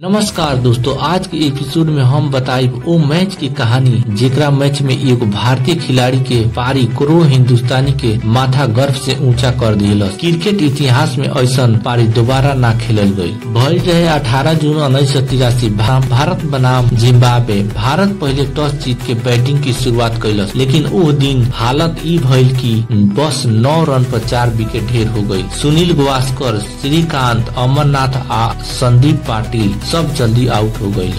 नमस्कार दोस्तों, आज के एपिसोड में हम बताइब ओ मैच की कहानी जेकरा मैच में एगो भारतीय खिलाड़ी के पारी करोड़ हिंदुस्तानी के माथा गर्व से ऊंचा कर दिलस। क्रिकेट इतिहास में ऐसा पारी दोबारा ना खेलल गई। भइल रहे 18 जून 1983 भारत बनाम जिम्बाब्वे। भारत पहले टॉस जीत के बैटिंग की शुरुआत कैलस, लेकिन वो दिन हालत ई भइल की बस 9 रन पर 4 विकेट ढेर हो गई। सुनील गावस्कर, श्रीकांत, अमरनाथ आ संदीप पाटिल सब जल्दी आउट हो गई।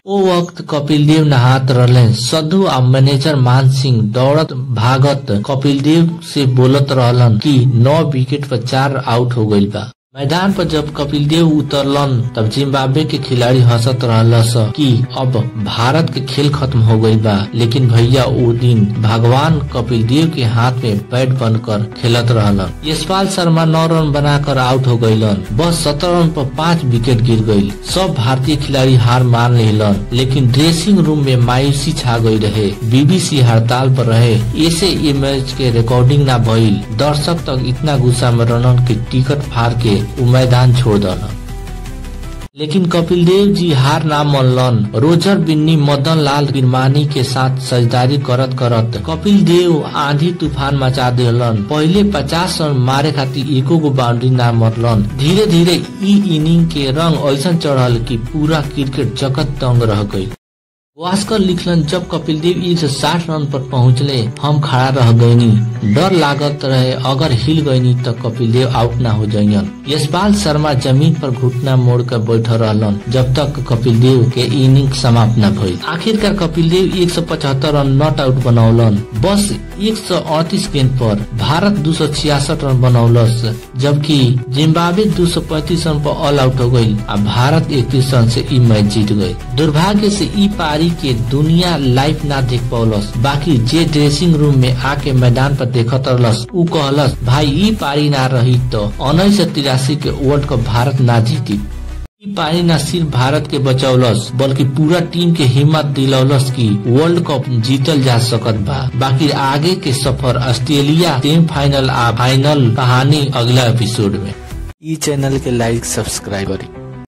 ओ वक्त कपिल देव नहात रहले। सद्धू आ मैनेजर मान सिंह दौड़त भागत कपिल देव से बोलत रहलन कि 9 विकेट पर 4 आउट हो गई बा। मैदान पर जब कपिल देव उतरलन तब जिम्बाब्वे के खिलाड़ी हंसत रहलस कि अब भारत के खेल खत्म हो गई बा। लेकिन भैया वो दिन भगवान कपिल देव के हाथ में बैट बनकर खेलत रहलन। यशपाल शर्मा 9 रन बनाकर आउट हो गईलन। बस 17 रन पर 5 विकेट गिर गई। सब भारतीय खिलाड़ी हार मान लेलन, लेकिन ड्रेसिंग रूम में मायूसी छा गई रहे। बीबीसी हड़ताल पर रहे, ऐसे ये मैच के रिकॉर्डिंग ना भइल। दर्शक तक इतना गुस्सा में रहलन कि टिकट फाड़ के वो मैदान छोड़ दलन। लेकिन कपिल देव जी हार ना मानलन। रोजर बिन्नी, मदन लाल बिरमानी के साथ साझेदारी करत करत कपिल देव आंधी तूफान मचा देलन। पहले 50 रन मारे खातिर एको गो बाउंड्री ना मरलन। धीरे धीरे ई इनिंग के रंग ऐसा चढ़ल कि पूरा क्रिकेट जगत दंग रह गई। गावस्कर लिखलन, जब कपिल देव 160 रन पर पहुंचले हम खड़ा रह गईनी। डर लागत रहे अगर हिल गईनी तो कपिल देव आउट ना हो जाइयन। यशपाल शर्मा जमीन पर घुटना मोड़ कर बैठा रहलन जब तक कपिल देव के इनिंग समाप्त न भइल। आखिरकार कपिल देव 175 रन नॉट आउट बनौलन। बस 138 गेंद पर भारत 266 रन बनौलस, जबकि जिम्बाब्वे 235 रन पर ऑल आउट हो गई और भारत 31 रन से ई मैच जीत गई। दुर्भाग्य से ई पारी के दुनिया लाइव ना देख पौलस। बाकी जे ड्रेसिंग रूम में आके मैदान पर देखत रहलस उ कहलस, भाई ई पारी ना रही तो 1983 के वर्ल्ड कप भारत ना जीती। ई पारी ना सिर्फ भारत के बचौलस बल्कि पूरा टीम के हिम्मत दिलौलस कि वर्ल्ड कप जीतल जा सकत बा। बाकी आगे के सफर ऑस्ट्रेलिया सेमीफाइनल आ फाइनल कहानी अगला एपिसोड में। ई चैनल के लाइक सब्सक्राइब करी।